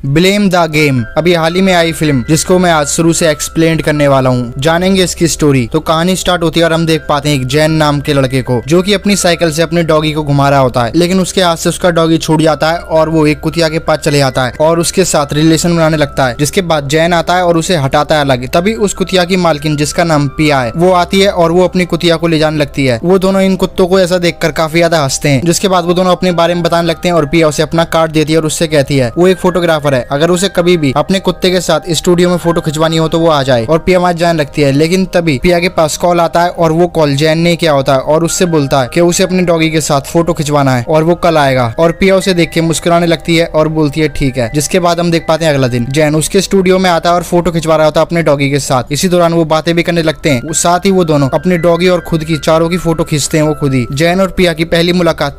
Blame the game अभी हाल ही में आई film, जिसको मैं आज शुरू से एक्सप्लेन करने वाला हूँ। जानेंगे इसकी स्टोरी। तो कहानी स्टार्ट होती है और हम देख पाते हैं एक जैन नाम के लड़के को, जो कि अपनी साइकिल से अपने डॉगी को घुमा रहा होता है, लेकिन उसके हाथ से उसका डॉगी छूट जाता है और वो एक कुतिया के पास चले जाता है और उसके साथ रिलेशन बनाने लगता है। जिसके बाद जैन आता है और उसे हटाता है अलग। तभी उस कुतिया की मालकिन, जिसका नाम पिया है, वो आती है और वो अपनी कुतिया को ले जाने लगती है। वो दोनों इन कुत्तों को ऐसा देखकर काफी ज्यादा हंसते हैं। जिसके बाद वो दोनों अपने बारे में बताने लगते हैं और पिया उसे अपना कार्ड देती है और उससे कहती है वो एक फोटोग्राफर है, अगर उसे कभी भी अपने कुत्ते के साथ स्टूडियो में फोटो खिंचवानी हो तो वो आ जाए। और पिया वहां जाने लगती है, लेकिन तभी पिया के पास कॉल आता है और वो कॉल जैन ने किया होता है और उससे बोलता है कि उसे अपने डॉगी के साथ फोटो खिंचवाना है और वो कल आएगा। और पिया उसे देख के मुस्कुराने लगती है और बोलती है ठीक है। जिसके बाद हम देख पाते हैं अगला दिन जैन उसके स्टूडियो में आता है और फोटो खिंचवा रहा होता है अपने डॉगी के साथ। इसी दौरान वो बातें भी करने लगते हैं। साथ ही वो दोनों अपने डॉगी और खुद की चारों की फोटो खींचते हैं वो खुद ही। जैन और पिया की पहली मुलाकात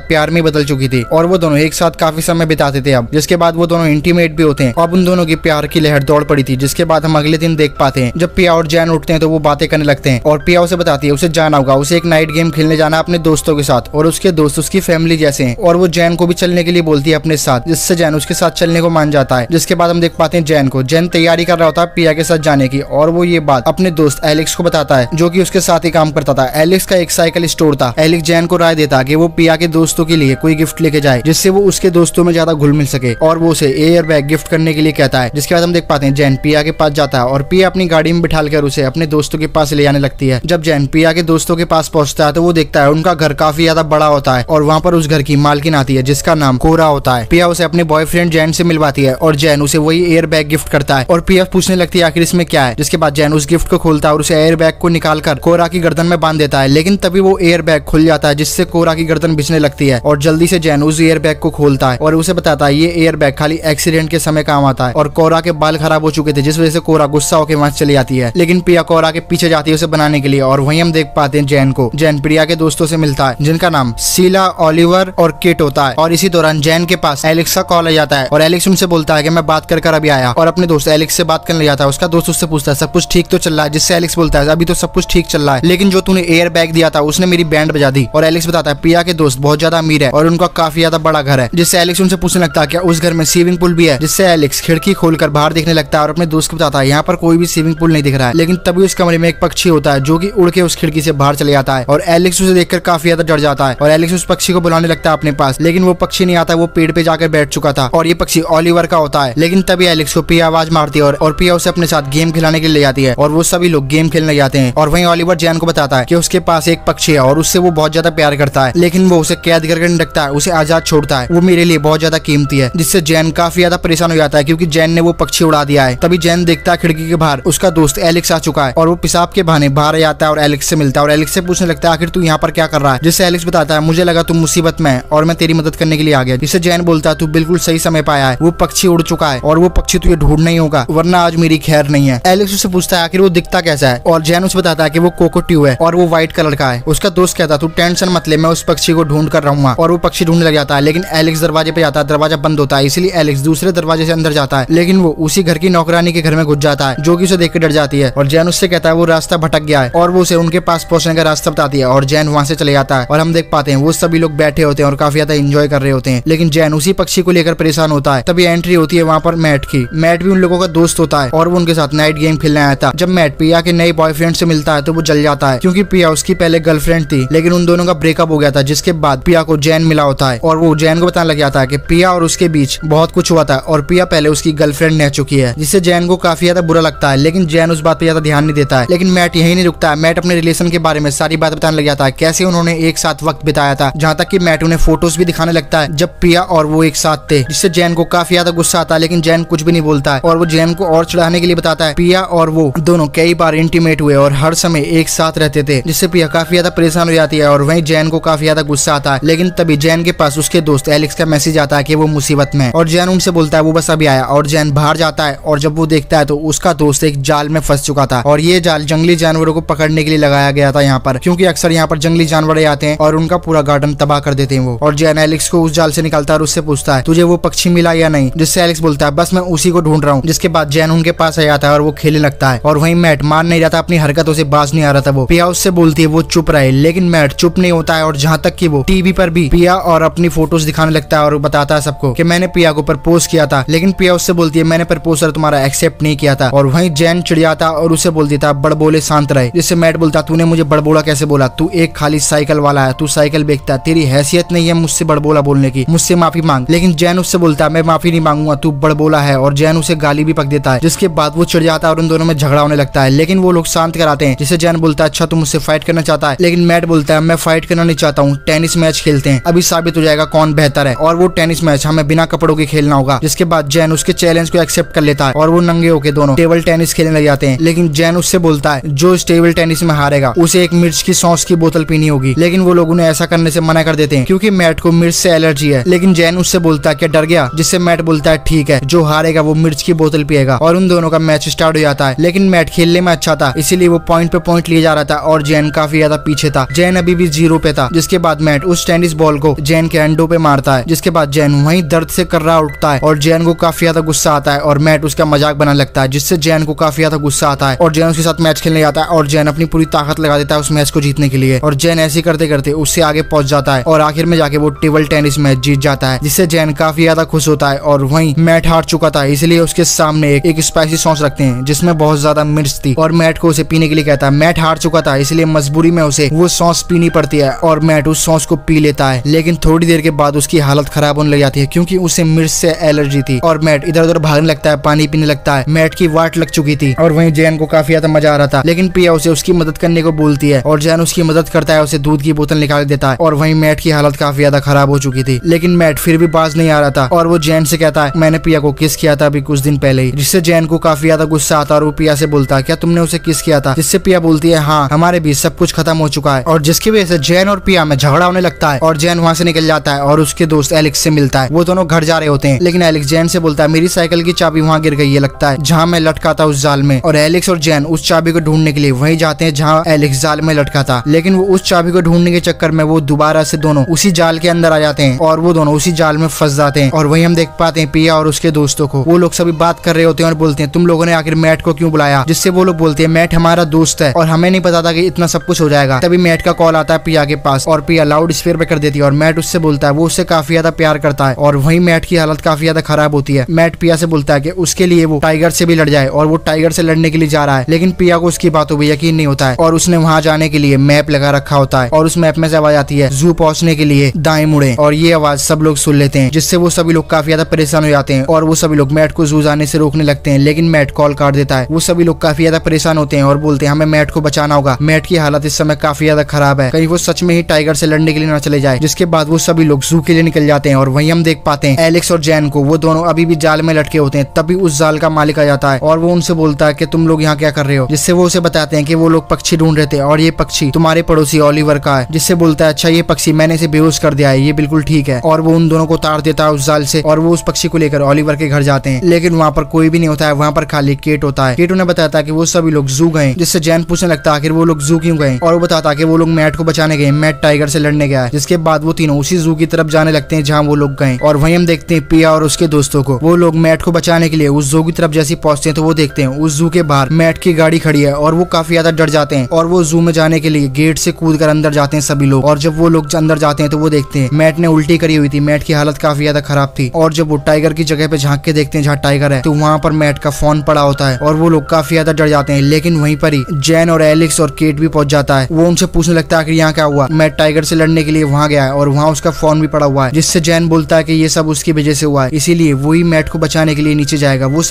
प्यार में बदल चुकी थी और वो दोनों एक साथ काफी समय बिताते थे अब। जिसके बाद वो दोनों इंटीमेट भी होते हैं। अब उन दोनों की प्यार की लहर दौड़ पड़ी थी। जिसके बाद हम अगले दिन देख पाते हैं जब पिया और जैन उठते हैं तो वो बातें करने लगते हैं और पिया उसे बताती है उसे जाना होगा, उसे एक नाइट गेम खेलने जाना है अपने दोस्तों के साथ और उसके दोस्त उसकी फैमिली जैसे हैं। और वो जैन को भी चलने के लिए बोलती है अपने साथ, जिससे जैन उसके साथ चलने को मान जाता है। जिसके बाद हम देख पाते हैं जैन तैयारी कर रहा होता है पिया के साथ जाने की और वो ये बात अपने दोस्त एलेक्स को बताता है, जो कि उसके साथ ही काम करता था। एलेक्स का एक साइकिल स्टोर था। एलेक्स जैन को राय देता कि वो पिया के दोस्तों के लिए कोई गिफ्ट लेके जाए, जिससे वो उसके दोस्तों में ज्यादा घुल मिल सके, और वो उसे एयर बैग गिफ्ट करने के लिए कहता है। जिसके बाद हम देख पाते हैं जैन पिया के पास जाता है और पिया अपनी गाड़ी में बिठाकर उसे अपने दोस्तों के पास ले जाने लगती है। जब जैन पिया के दोस्तों के पास पहुंचता है तो वो देखता है उनका घर काफी ज्यादा बड़ा होता है और वहाँ पर उस घर की मालकिन आती है, जिसका नाम कोरा होता है। पिया उसे अपने बॉयफ्रेंड जैन से मिलवाती है और जैन उसे वही एयर बैग गिफ्ट करता है और पिया पूछने लगती है आखिर इसमें क्या है। जिसके बाद जैन उस गिफ्ट को खोलता है और उसे एयर बैग को निकालकर कोरा की गर्दन में बांध देता है, लेकिन तभी वो एयर बैग खुल जाता है, जिससे कोरा की गर्दन बिछने लगती है। और जल्दी से जैन उस एयर बैग को खोलता है और उसे बताता है ये एयर बैग खाली एक्सीडेंट के समय काम आता है। और कोरा के बाल खराब हो चुके थे, जिस वजह से कोरा गुस्सा होकर वहां चली जाती है, लेकिन पिया कोरा के पीछे जाती है उसे बनाने के लिए। और वहीं हम देख पाते हैं जैन को। जैन प्रिया के दोस्तों से मिलता है, जिनका नाम शीला, ओलिवर और किट होता है। और इसी दौरान जैन के पास एलेक्स का कॉल आ जाता है और एलेक्स उनसे बोलता है कि मैं बात कर अभी आया, और अपने दोस्त एलेक्स से बात करने जाता है। उसका दोस्त उससे पूछता है सब कुछ ठीक तो चल रहा है, जिससे एलेक्स बोलता है अभी तो सब कुछ ठीक चल रहा है, लेकिन जो तूने एयर बैग दिया था उसने मेरी बैंड बजा दी। और एलेक्स बताता है पिया के दोस्त बहुत ज्यादा अमीर है और उनका काफी ज्यादा बड़ा घर है, जिससे एलेक्स उनसे पूछने लगता है क्या उस घर में स्विमिंग पूल भी है। जिससे एलेक्स खिड़की खोलकर बाहर देखने लगता है और अपने दोस्त को बताता है यहाँ पर कोई भी स्विमिंग पूल नहीं दिख रहा है। लेकिन तभी उस कमरे में एक पक्षी होता है, जो कि उड़ के उस खिड़की से बाहर चले जाता है और एलेक्स उसे देखकर काफी ज्यादा डर जाता है और एलेक्स उस पक्षी को बुलाने लगता है अपने पास, लेकिन वो पक्षी नहीं आता, वो पेड़ पे जाकर बैठ चुका था और ये पक्षी ओलिवर का होता है। लेकिन तभी एलेक्स को पिया आवाज मारती है और पिया उसे अपने साथ गेम खिलाने के लिए ले जाती है और वो सभी लोग गेम खेलने जाते हैं। और वहीं ओलिवर जैन को बताता है कि उसके पास एक पक्षी है और उससे वो बहुत ज्यादा प्यार करता है, लेकिन वो उसे कैद करके नहीं रखता है, उसे आजाद छोड़ता है, वो मेरे लिए बहुत ज्यादा कीमती है। जिससे जैन काफी ज्यादा परेशान हो जाता है क्योंकि जैन ने वो पक्षी उड़ा दिया है। तभी जैन देखता है खिड़की के बाहर उसका दोस्त एलेक्स आ चुका है और वो पेशाब के बहाने बाहर आ जाता है और एलेक्स से मिलता है और एलेक्स से पूछने लगता है आखिर तू यहाँ पर क्या कर रहा है। जिससे एलेक्स बताता है मुझे लगा तुम मुसीबत में है और मैं तेरी मदद करने के लिए आ गया। जिससे जैन बोलता है तू बिल्कुल सही समय पे आया है, वो पक्षी उड़ चुका है और वो पक्षी तुझे ढूंढना ही होगा, वरना आज मेरी खैर नहीं है। एलेक्स उससे पूछता है आखिर वो दिखता कैसा है और जैन उसे बताता है कि वो कोकोट्यू है और वो व्हाइट कलर का है। उसका दोस्त कहता है तू टेंशन मत ले, मैं उस पक्षी को ढूंढ कर रहूंगा। और वो पक्षी ढूंढने लग जाता है, लेकिन एलेक्स दरवाजे पे जाता है, दरवाजा बंद होता है, इसलिए एलेक्स दूसरे दरवाजे से अंदर जाता है, लेकिन वो उसी घर की नौकरानी के घर में घुस जाता है, जो कि उसे देख कर डर जाती है। और जैन उससे कहता है वो रास्ता भटक गया है और वो उसे उनके पास पहुंचने का रास्ता बताती है और जैन वहां से चले जाता है। और हम देख पाते हैं वो सभी लोग बैठे होते हैं और काफी ज्यादा एंजॉय कर रहे होते हैं, लेकिन जैन उसी पक्षी को लेकर परेशान होता है। तभी एंट्री होती है वहां पर मैट की। मैट भी उन लोगों का दोस्त होता है और वो उनके साथ नाइट गेम खेलने आया था। जब मैट पिया के नए बॉयफ्रेंड से मिलता है तो वो जल जाता है, क्योंकि पिया उसकी पहले गर्लफ्रेंड थी, लेकिन उन दोनों का ब्रेकअप हो गया था। जिसके बाद पिया को जैन मिला होता है और वो जैन को बताने लग जाता है कि पिया और उसके बीच बहुत कुछ हुआ था और पिया पहले उसकी गर्लफ्रेंड रह चुकी है, जिससे जैन को काफी ज्यादा बुरा लगता है। लेकिन जैन उस बात पे ज्यादा ध्यान नहीं देता है। लेकिन मैट यही नहीं रुकता है, मैट अपने रिलेशन के बारे में सारी बात बताने लग जाता है, कैसे उन्होंने एक साथ वक्त बिताया था, जहाँ तक कि मैट उन्हें फोटोज भी दिखाने लगता है जब पिया और वो एक साथ थे। जिससे जैन को काफी ज्यादा गुस्सा आता है, लेकिन जैन कुछ भी नहीं बोलता है और वो जैन को और चढ़ाने के लिए बताता है पिया और वो दोनों कई बार इंटीमेट हुए और हर समय एक साथ रहते थे। जिससे पिया काफी ज्यादा परेशान हो जाती है और वहीं जैन को काफी ज्यादा गुस्सा आता है। लेकिन तभी जैन के पास उसके दोस्त एलेक्स का मैसेज आता है कि वो मुसीबत में है और जैन उनसे बोलता है वो बस अभी आया। और जैन बाहर जाता है और जब वो देखता है तो उसका दोस्त एक जाल में फंस चुका था और ये जाल जंगली जानवरों को पकड़ने के लिए लगाया गया था यहाँ पर, क्योंकि अक्सर यहाँ पर जंगली जानवर आते हैं और उनका पूरा गार्डन तबाह कर देते हैं वो। और जैन एलेक्स को उस जाल से निकालता है और उससे पूछता है तुझे वो पक्षी मिला या नहीं। जिससे एलेक्स बोलता है बस मैं उसी को ढूंढ रहा हूँ। जिसके बाद जैन उनके पास आ जाता है और वो खेलने लगता है और वहीं मैट मान नहीं रहा था, अपनी हरकतों से बाज नहीं आ रहा था। वो पिया उससे बोलती है वो चुप रहे, लेकिन मैट चुप नहीं होता है और जहाँ तक कि वो टीवी पर भी पिया और अपनी फोटोज दिखाने लगता है और बताता है सबको कि मैंने पिया को प्रपोज किया था, लेकिन पिया उससे बोलती है मैंने प्रपोजल तुम्हारा एक्सेप्ट नहीं किया था। और वहीं जैन चिढ़ जाता और उसे बोल देता बड़बोले शांत रहे, जिससे मैट बोलता तूने मुझे बड़बोला कैसे बोला, तू एक खाली साइकिल वाला है, तू साइकिल बेचता है, तेरी हैसियत नहीं है मुझसे बड़बोला बोलने की, मुझसे माफी मांग। लेकिन जैन उससे बोलता है मैं माफी नहीं मांगूंगा, तू बड़बोला है। और जैन उसे गाली भी पक देता है, जिसके बाद वो चिढ़ जाता है और उन दोनों में झगड़ा होने लगता है। लेकिन वो लोग शांत कराते हैं, जिससे जैन बोलता है अच्छा तुम मुझसे फाइट करना चाहता है। लेकिन मैट बोलता है मैं फाइट करना नहीं चाहता हूँ, टेनिस मैच खेलते हैं, अभी साबित हो जाएगा कौन बेहतर है। और वो टेनिस मैच हमें बिना कपड़ों के खेलना होगा। जिसके बाद जैन उसके चैलेंज को एक्सेप्ट कर लेता है और वो नंगे होके दोनों टेबल टेनिस खेलने लग जाते हैं। लेकिन जैन उससे बोलता है जो इस टेबल टेनिस में हारेगा उसे एक मिर्च की सॉस की बोतल पीनी होगी। लेकिन वो लोग उन्हें ऐसा करने से मना कर देते हैं क्योंकि मैट को मिर्च से एलर्जी है। लेकिन जैन उससे बोलता है क्या डर गया, जिससे मैट बोलता है ठीक है, जो हारेगा वो मिर्च की बोतल पिएगा। और उन दोनों का मैच स्टार्ट हो जाता है। लेकिन मैट खेलने में अच्छा था, इसीलिए वो पॉइंट पे पॉइंट लिए जा रहा था और जैन काफी ज्यादा पीछे था। जैन अभी भी 0 पे था। जिसके बाद मैट उस टेनिस बॉल को जैन के अंडों पे मारता है, जिसके बाद जैन वहीं दर्द से कर्रा उठता है और जैन को काफी ज्यादा गुस्सा आता है और मैट उसका मजाक बनाने लगता है, जिससे जैन को काफी ज्यादा गुस्सा आता है और जैन उसके साथ मैच खेलने जाता है और जैन अपनी पूरी ताकत लगा देता है उस मैच को जीतने के लिए। और जैन ऐसे करते करते उससे आगे पहुंच जाता है और आखिर में जाके वो टेबल टेनिस मैच जीत जाता है, जिससे जैन काफी ज्यादा खुश होता है। और वहीं मैट हार चुका था, इसलिए उसके सामने एक स्पाइसी सॉस रखते हैं जिसमें बहुत ज्यादा मिर्च थी और मैट को उसे पीने के लिए कहता है। मैट हार चुका था, इसलिए मजबूरी में उसे वो सॉस पीनी पड़ती है और मैट उस सॉस को पी लेता है। लेकिन थोड़ी देर के बाद उसकी हालत खराब होने लग जाती है क्योंकि उसे मिर्च से एलर्जी थी और मैट इधर उधर भागने लगता है, पानी पीने लगता है। मैट की वाट लग चुकी थी और वहीं जैन को काफी ज्यादा मजा आ रहा था। लेकिन पिया उसे उसकी मदद करने को बोलती है और जैन उसकी मदद करता है, उसे दूध की बोतल निकाल देता है। और वहीं मैट की हालत काफी ज्यादा खराब हो चुकी थी। लेकिन मैट फिर भी बाज नहीं आ रहा था और वो जैन से कहता है मैंने पिया को किस किया था अभी कुछ दिन पहले ही, जिससे जैन को काफी ज्यादा गुस्सा आता है और वो पिया से बोलता है क्या तुमने उसे किस किया था, जिससे पिया बोलती है हाँ हमारे बीच सब कुछ खत्म हो चुका है। और जिसकी वजह से जैन और पिया में झगड़ा होने लगता है और जैन वहां से निकल जाता है और उसके दोस्त एलेक्स से मिलता है। वो दोनों घर जा रहे होते हैं, लेकिन एलेक्स जैन से बोलता है मेरी साइकिल की चाबी वहां गिर गई है लगता है जहाँ मैं लटका था उस जाल में। और एलेक्स और जैन उस चाबी को ढूंढने के लिए वहीं जाते हैं जहाँ एलेक्स जाल में लटका था। लेकिन वो उस चाबी को ढूंढने के चक्कर में वो दोबारा से दोनों उसी जाल के अंदर आ जाते हैं और वो दोनों उसी जाल में फंस जाते हैं। और वहीं हम देख पाते हैं पिया और उसके दोस्तों को, वो लोग सभी बात कर रहे होते हैं और बोलते हैं तुम लोगों ने आखिर मैट को क्यों बुलाया, जिससे वो लोग बोलते हैं मैट हमारा दोस्त है और हमें नहीं पता था कि इतना सब कुछ हो जाएगा। तभी मैट का कॉल आता है पिया के पास और पिया लाउड स्पीकर पे कर देती है और मैट उससे बोलता है वो उससे काफी ज्यादा प्यार करता है। और वहीं मैट की हालत काफी ज्यादा खराब होती है। मैट पिया से बोलता है कि उसके लिए वो टाइगर से भी लड़ जाए और वो टाइगर से लड़ने के लिए जा रहा है। लेकिन पिया को उसकी बातों पर यकीन नहीं होता है और उसने वहां जाने के लिए मैप लगा रखा होता है और उस मैप में से आवाज आती है जू पहुंचने के लिए दाएं मुड़े। और ये आवाज सब लोग सुन लेते हैं, जिससे वो सभी लोग काफी ज्यादा परेशान हो जाते हैं और वो सभी लोग मैट को जू जाने से रोकने लगते हैं। लेकिन मैट कॉल काट देता है। वो सभी लोग काफी ज्यादा परेशान होते हैं और बोलते हैं हमें मैट को बचाना होगा, मैट की हालत इस समय काफी ज्यादा खराब है, कहीं वो सच में ही टाइगर से लड़ने के लिए ना चले जाए। जिसके बाद वो सभी लोग जू के लिए निकल जाते हैं और वहीं हम देख पाते हैं एलेक्स और जैन को, वो दोनों अभी भी जाल में लटके होते हैं। तभी उस जाल का मालिक आ जाता है और वो उनसे बोलता है कि तुम लोग यहाँ क्या कर रहे हो, जिससे वो उसे बताते हैं कि वो लोग पक्षी ढूंढ रहे थे और ये पक्षी तुम्हारे पड़ोसी ओलिवर का है। जिससे बोलता है अच्छा ये पक्षी मैंने इसे बेहोश कर दिया है, ये बिल्कुल ठीक है। और वो उन दोनों को उतार देता है उस जाल से और वो उस पक्षी को लेकर ओलिवर के घर जाते हैं। लेकिन वहाँ पर कोई भी नहीं होता है, वहाँ पर खाली केट होता है। केट उन्हें बताता है कि वो सभी लोग जू गए, जिससे जैन पूछने लगता है आखिर वो लोग जू क्यों गए और वो बताता है कि वो लोग मैट को बचाने गए, मैट टाइगर से लड़ने गया है। जिसके बाद वो तीनों उसी जू की तरफ जाने लगते हैं जहाँ वो लोग गए। और वहीं हम देखते हैं पिया और उसके दोस्तों को, वो लोग मैट को बचाने के लिए उस जू की तरफ जैसे पहुंचते हैं तो वो देखते हैं उस जू के बाहर मैट की गाड़ी खड़ी है और वो काफी ज्यादा डर जाते हैं और वो जू में जाने के लिए गेट से कूद कर अंदर जाते हैं सभी लोग। और जब वो लोग अंदर जाते हैं तो वो देखते हैं मैट ने उल्टी करी हुई थी, मैट की हालत काफी ज्यादा खराब थी। और जब वो टाइगर की जगह पे झांक के देखते हैं जहाँ टाइगर है तो वहाँ पर मैट का फोन पड़ा होता है और वो लोग काफी ज्यादा डर जाते हैं। लेकिन वहीं पर ही जैन और एलेक्स और केट भी पहुंच जाता है। वो उनसे पूछने लगता है कि यहाँ क्या हुआ, मैट टाइगर से लड़ने के लिए वहाँ गया है और वहाँ उसका फोन भी पड़ा हुआ है। जिससे जैन बोलता है कि ये सब उसकी वजह से हुआ है, इसीलिए वही मैट को बचाने के लिए नीचे जाएगा। वो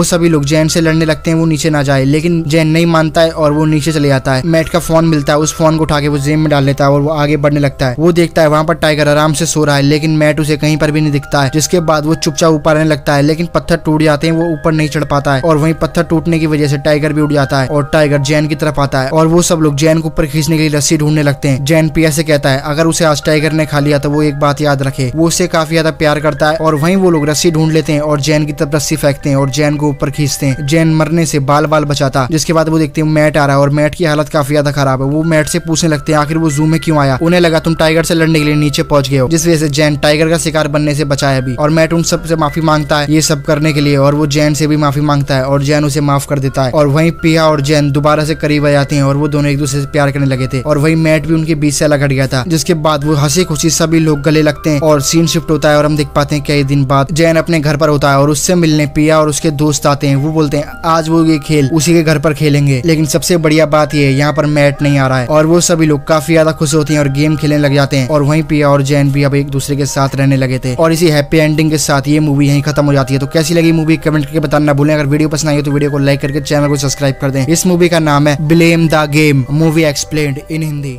सभी लोग जैन से लड़ने लगते हैं वो नीचे ना जाए, लेकिन जैन नहीं मानता है और वो नीचे चले जाता है। मैट का फोन मिलता है, उस फोन को उठा के वो जेब में डाल लेता है और वो आगे बढ़ने लगता है। वो देखता है वहाँ पर टाइगर आराम से सो रहा है, लेकिन मैट उसे कहीं पर भी नहीं दिखता है। जिसके बाद वो चुपचाप ऊपर आने लगता है, लेकिन पत्थर टूट जाते हैं, वो ऊपर नहीं चढ़ पाता है। और वहीं पत्थर टूटने की वजह से टाइगर भी उड़ जाता है और टाइगर जैन की तरफ आता है और वो सब लोग जैन को ऊपर खींचने के लिए रस्सी ढूंढने लगते हैं। जैन पिया से कहता है अगर उसे आज टाइगर ने खा लिया तो वो एक बात याद रखे, वो उससे काफी ज्यादा प्यार करता है। और वहीं वो लोग रस्सी ढूंढ लेते हैं और जैन की तरफ रस्सी फेंकते हैं और जैन को ऊपर खींचते हैं। जैन मरने से बाल बाल बचाता। जिसके बाद वो देखते हैं मैट आ रहा है और मैट की हालत काफी ज्यादा खराब है। वो मैट से पूछने लगते हैं आखिर वो जू में क्यों आया। उन्हें लगा तुम टाइगर से लड़ने के लिए नीचे पहुंच गए हो, जिस वजह से जैन टाइगर का शिकार बनने से बचाया भी। और मैट उन सब से माफी मांगता है ये सब करने के लिए और वो जैन से भी माफी मांगता है और जैन उसे माफ कर देता है। और वहीं पिया और जैन दोबारा से करीब आ जाते हैं और वो दोनों एक दूसरे से प्यार करने लगे थे और वही मैट भी उनके बीच से अलग हट गया था। जिसके बाद वो हंसी खुशी सभी लोग गले लगते हैं और सीन शिफ्ट होता है और हम देख पाते हैं कई दिन बाद जैन अपने घर पर होता है और उससे मिलने पिया और उसके दोस्त आते हैं। वो बोलते हैं आज वो ये खेल उसी के घर पर खेलेंगे, लेकिन सबसे बढ़िया बात ये है यहाँ पर मैट नहीं आ रहा है और वो सभी लोग काफी ज्यादा खुश होते हैं और गेम खेलने लग जाते हैं। और वहीं पिया और जैन भी अब एक दूसरे के साथ रहने लगे थे और इसी हैप्पी एंडिंग के साथ ये मूवी यहीं खत्म हो जाती है। तो कैसी लगी मूवी कमेंट करके बताना ना भूलें। अगर वीडियो पसंद आई हो तो वीडियो को लाइक करके चैनल को सब्सक्राइब कर दें। इस मूवी का नाम है blame the game, movie explained in Hindi.